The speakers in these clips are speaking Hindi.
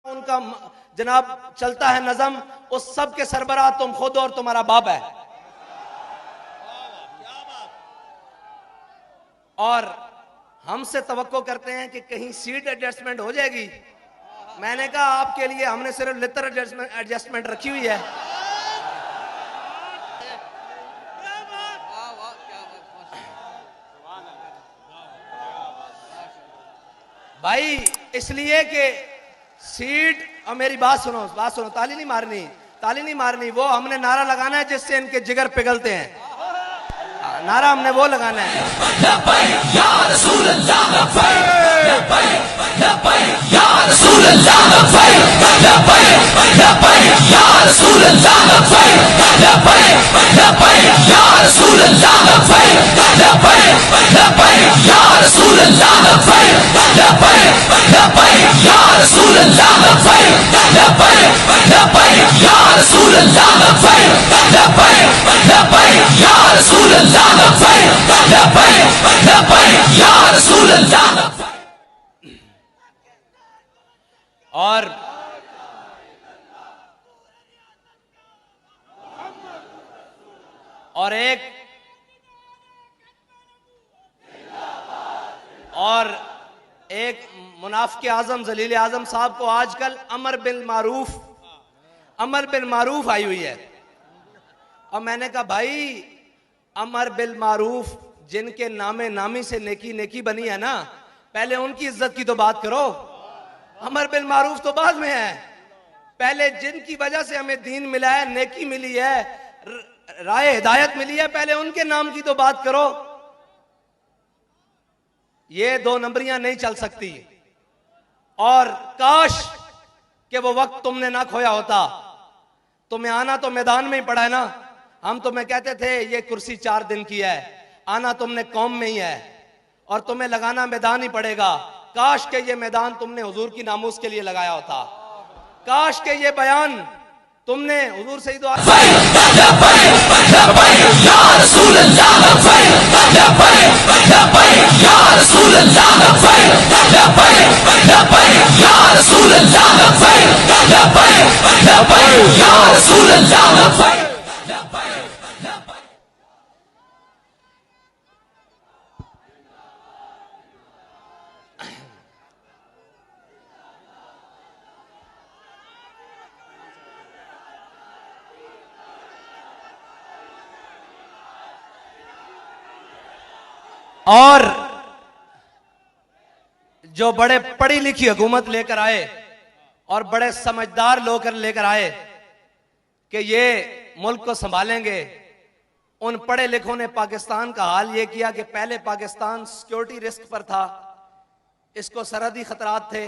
उनका जनाब चलता है नजम, उस सब के सरबराह तुम खुद और तुम्हारा बाप है। और हमसे तवक्को करते हैं कि कहीं सीट एडजस्टमेंट हो जाएगी। मैंने कहा आपके लिए हमने सिर्फ लिटर एडजस्टमेंट रखी हुई है। भाई इसलिए कि सीट, और मेरी बात सुनो, ताली नहीं मारनी, वो हमने नारा लगाना है जिससे इनके जिगर पिघलते हैं। नारा हमने वो लगाना है। और एक मुनाफिक आजम जलील आजम साहब को आजकल अमर बिल मारूफ आई हुई है। और मैंने कहा भाई अमर बिल मारूफ जिनके नामे नामी से नेकी बनी है ना, पहले उनकी इज्जत की तो बात करो। अमर बिल मारूफ तो बाद में है, पहले जिनकी वजह से हमें दीन मिला है, नेकी मिली है, राय हिदायत मिली है, पहले उनके नाम की तो बात करो। ये दो नंबरियां नहीं चल सकती। और काश कि वो वक्त तुमने ना खोया होता। तुम्हें आना तो मैदान में ही पड़ा है ना। हम तुम्हें कहते थे ये कुर्सी 4 दिन की है, आना तुमने कौम में ही है और तुम्हें लगाना मैदान ही पड़ेगा। काश के ये मैदान तुमने हुजूर की नामूस के लिए लगाया होता। काश के ये बयान तुमने हुजूर से ही दुआ और जो बड़े पढ़ी लिखी हुकूमत लेकर आए और बड़े समझदार लोग लेकर आए कि ये मुल्क को संभालेंगे, उन पढ़े लिखों ने पाकिस्तान का हाल ये किया कि पहले पाकिस्तान सिक्योरिटी रिस्क पर था, इसको सरहदी खतरात थे,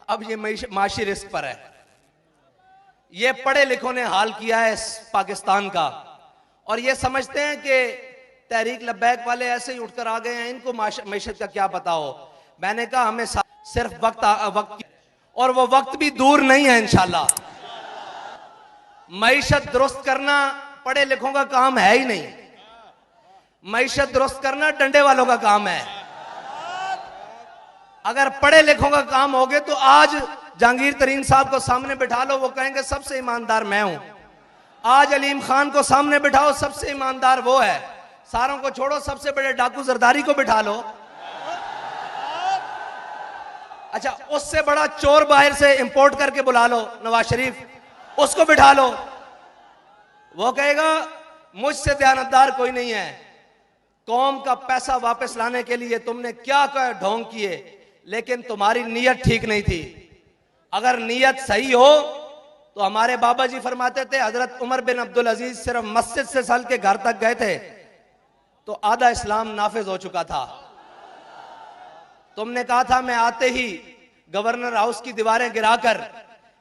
अब ये माशी रिस्क पर है। ये पढ़े लिखों ने हाल किया है इस पाकिस्तान का। और ये समझते हैं कि तहरीक लब्बैक वाले ऐसे ही उठकर आ गए हैं, इनको मैशत का क्या पता हो। मैंने कहा हमें सिर्फ वक्त और वो वक्त भी दूर नहीं है इंशाल्लाह। मैशत दुरुस्त करना पढ़े लिखों का काम है ही नहीं, मैशत दुरुस्त करना डंडे वालों का काम है। अगर पढ़े लिखों का काम हो गए तो आज जहांगीर तरीन साहब को सामने बिठा लो, वो कहेंगे सबसे ईमानदार मैं हूं। आज अलीम खान को सामने बिठाओ, सबसे ईमानदार वो है। सारों को छोड़ो, सबसे बड़े डाकू जरदारी को बिठा लो। अच्छा, उससे बड़ा चोर बाहर से इंपोर्ट करके बुला लो, नवाज शरीफ, उसको बिठा लो। वो कहेगा मुझसे दयानतदार कोई नहीं है। कौम का पैसा वापस लाने के लिए तुमने क्या क्या ढोंग किए, लेकिन तुम्हारी नीयत ठीक नहीं थी। अगर नीयत सही हो तो हमारे बाबा जी फरमाते थे, हजरत उमर बिन अब्दुल अजीज सिर्फ मस्जिद से चल के घर तक गए थे तो आधा इस्लाम नाफिज हो चुका था। तुमने कहा था मैं आते ही गवर्नर हाउस की दीवारें गिराकर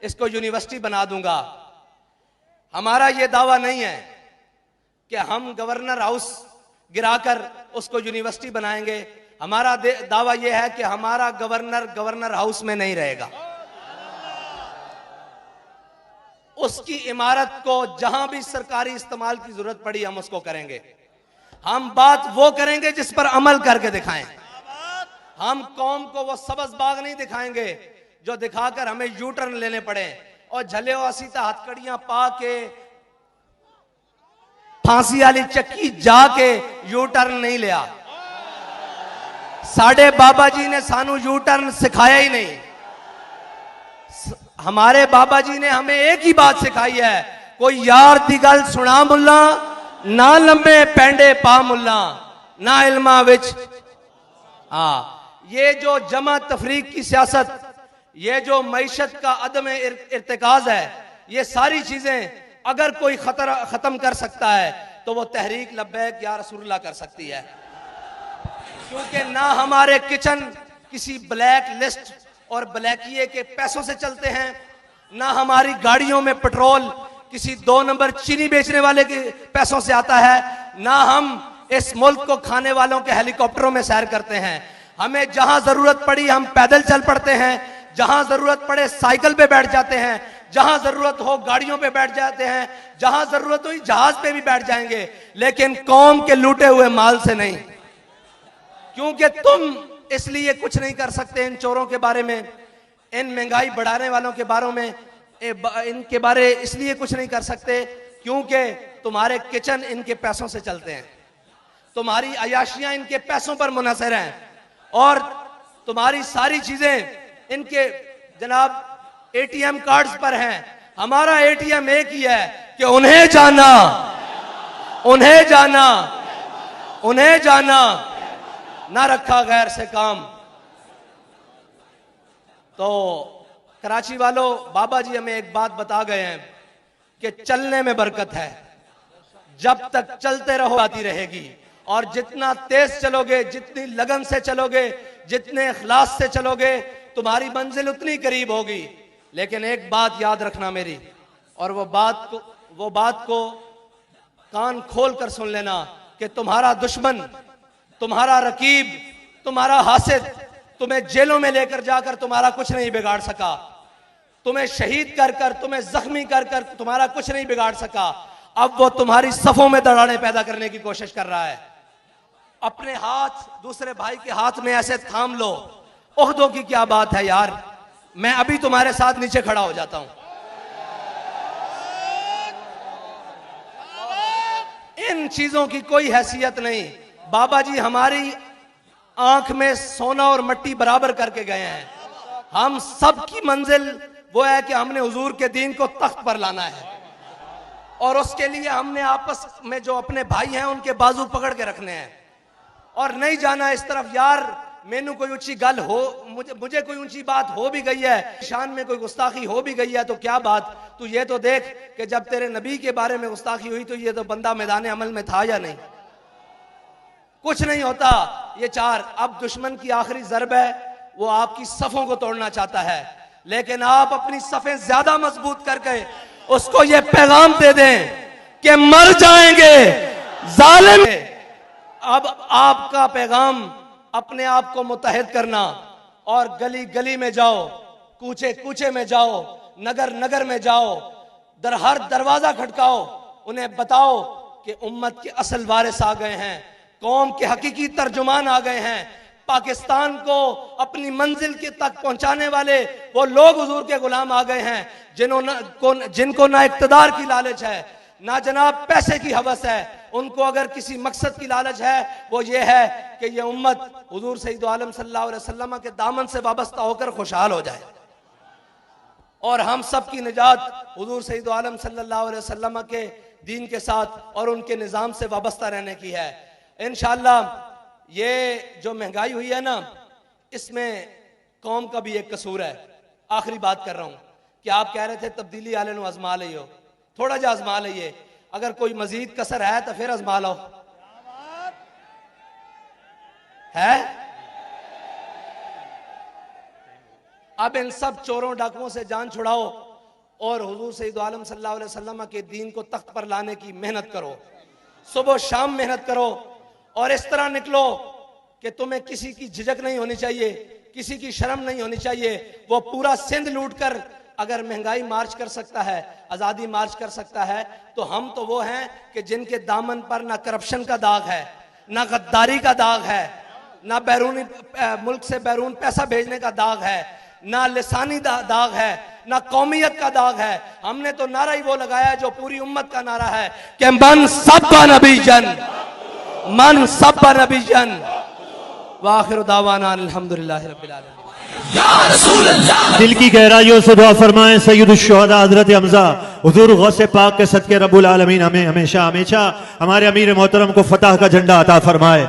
इसको यूनिवर्सिटी बना दूंगा। हमारा यह दावा नहीं है कि हम गवर्नर हाउस गिराकर उसको यूनिवर्सिटी बनाएंगे। हमारा दावा यह है कि हमारा गवर्नर हाउस में नहीं रहेगा। उसकी इमारत को जहां भी सरकारी इस्तेमाल की जरूरत पड़ी हम उसको करेंगे। हम बात वो करेंगे जिस पर अमल करके दिखाएं। हम कौम को वो सबज बाग नहीं दिखाएंगे जो दिखाकर हमें यू टर्न लेने पड़े और झले सीता हथकड़ियां पा के फांसी वाली चक्की जाके यू टर्न नहीं लिया। साढ़े बाबा जी ने सानू यू टर्न सिखाया ही नहीं। हमारे बाबा जी ने हमें एक ही बात सिखाई है, कोई यार दी गल सुना मुल्ला, ना लंबे पेंडे पा मुल्ला, ना इल्मा विच। ये जो जमा तफरीक की सियासत, ये जो मईशत का अदम इर्तिकाज है, ये सारी चीजें अगर कोई खत्म कर सकता है तो वो तहरीक लब्बैक या रसूलुल्लाह कर सकती है। क्योंकि ना हमारे किचन किसी ब्लैक लिस्ट और ब्लैकिए के पैसों से चलते हैं, ना हमारी गाड़ियों में पेट्रोल किसी 2 नंबर चीनी बेचने वाले के पैसों से आता है, ना हम इस मुल्क को खाने वालों के हेलीकॉप्टरों में सैर करते हैं। हमें जहां जरूरत पड़ी हम पैदल चल पड़ते हैं, जहां जरूरत पड़े साइकिल पे बैठ जाते हैं, जहां जरूरत हो गाड़ियों पे बैठ जाते हैं, जहां जरूरत हो जहाज पे भी बैठ जाएंगे, लेकिन कौम के लूटे हुए माल से नहीं। क्योंकि तुम इसलिए कुछ नहीं कर सकते इन चोरों के बारे में, इन महंगाई बढ़ाने वालों के बारे में, इनके बारे इसलिए कुछ नहीं कर सकते क्योंकि तुम्हारे किचन इनके पैसों से चलते हैं, तुम्हारी अयाशियां इनके पैसों पर मुनहसर हैं और तुम्हारी सारी चीजें इनके जनाब एटीएम कार्ड्स पर हैं। हमारा एटीएम एक ही है कि उन्हें जाना, उन्हें जाना, उन्हें जाना, ना रखा गैर से काम। तो कराची वालों, बाबा जी हमें एक बात बता गए हैं कि चलने में बरकत है, जब तक चलते रहो आती रहेगी, और जितना तेज चलोगे, जितनी लगन से चलोगे, जितने इखलास से चलोगे, तुम्हारी मंजिल उतनी करीब होगी। लेकिन एक बात याद रखना मेरी, और वो बात को कान खोल कर सुन लेना कि तुम्हारा दुश्मन, तुम्हारा रकीब, तुम्हारा हासिद तुम्हें जेलों में लेकर जाकर तुम्हारा कुछ नहीं बिगाड़ सका, तुम्हें शहीद कर कर, तुम्हें जख्मी कर कर तुम्हारा कुछ नहीं बिगाड़ सका। अब वो तुम्हारी सफों में दरारें पैदा करने की कोशिश कर रहा है। अपने हाथ दूसरे भाई के हाथ में ऐसे थाम लो, ओहदों की क्या बात है यार, मैं अभी तुम्हारे साथ नीचे खड़ा हो जाता हूं। इन चीजों की कोई हैसियत नहीं। बाबा जी हमारी आंख में सोना और मट्टी बराबर करके गए हैं। हम सब की मंजिल वो है कि हमने हुजूर के दीन को तख्त पर लाना है, और उसके लिए हमने आपस में जो अपने भाई हैं उनके बाजू पकड़ के रखने हैं और नहीं जाना इस तरफ। यार मैनू कोई ऊंची गल हो, मुझे कोई ऊंची बात हो भी गई है, शान में कोई गुस्ताखी हो भी गई है तो क्या बात, तू ये तो देख कि जब तेरे नबी के बारे में गुस्ताखी हुई तो ये तो बंदा मैदान अमल में था या नहीं। कुछ नहीं होता ये चार। अब दुश्मन की आखिरी ज़रब है, वो आपकी सफों को तोड़ना चाहता है, लेकिन आप अपनी सफें ज्यादा मजबूत करके उसको ये पैगाम दे दें कि मर जाएंगे जालिम। अब आपका पैगाम अपने आप को मुत्तहिद करना, और गली गली में जाओ, कूचे कूचे में जाओ, नगर नगर में जाओ, हर दरवाजा खटकाओ, उन्हें बताओ कि उम्मत के असल वारिस आ गए हैं, कौम के हकीकी तर्जुमान आ गए हैं, पाकिस्तान को अपनी मंजिल के तक पहुंचाने वाले वो लोग हुजूर के गुलाम आ गए हैं, जिनको ना इक्तदार की लालच है, ना जनाब पैसे की हवस है। उनको अगर किसी मकसद की लालच है वो ये है कि ये उम्मत हुजूर सैयद आलम सल्लल्लाहु अलैहि वसल्लम के दामन से वाबस्ता होकर खुशहाल हो जाए, और हम सब की निजात हुजूर सैयद आलम सल्लल्लाहु अलैहि वसल्लम के दीन के साथ और उनके निज़ाम से वाबस्ता रहने की है। इंशाअल्लाह ये जो महंगाई हुई है ना, इसमें कौम का भी एक कसूर है। आखिरी बात कर रहा हूं कि आप कह रहे थे तब्दीली आले नु आजमा लियो, थोड़ा जा आजमा लिये, अगर कोई मजीद कसर है तो फिर आजमा लो। है अब इन सब चोरों डाकुओं से जान छुड़ाओ और हुजूर सैयद आलम सल्लल्लाहु अलैहि वसल्लम के दीन को तख्त पर लाने की मेहनत करो, सुबह शाम मेहनत करो, और इस तरह निकलो कि तुम्हें किसी की झिझक नहीं होनी चाहिए, किसी की शर्म नहीं होनी चाहिए। वो पूरा सिंध लूट कर अगर महंगाई मार्च कर सकता है, आजादी मार्च कर सकता है, तो हम तो वो हैं कि जिनके दामन पर ना करप्शन का दाग है, ना गद्दारी का दाग है, ना बैरूनी मुल्क से बैरून पैसा भेजने का दाग है, ना लिसानी दाग है, ना कौमियत का दाग है। हमने तो नारा ही वो लगाया है जो पूरी उम्मत का नारा है कि मन सब्बा नबी जन, मन सब्बा नबी जन। वाखिर दावाना अल्हम्दुलिल्लाहि रब्बिल आलमीन। दिल की गहराइयों से दुआ फरमाएं सैयदुल शुहदा हजरत हमजा हुजूर गौसे पाक के सदके रब्बुल आलमीन हमें हमेशा हमेशा हमारे अमीर मोहतरम को फतह का झंडा अता फरमाए।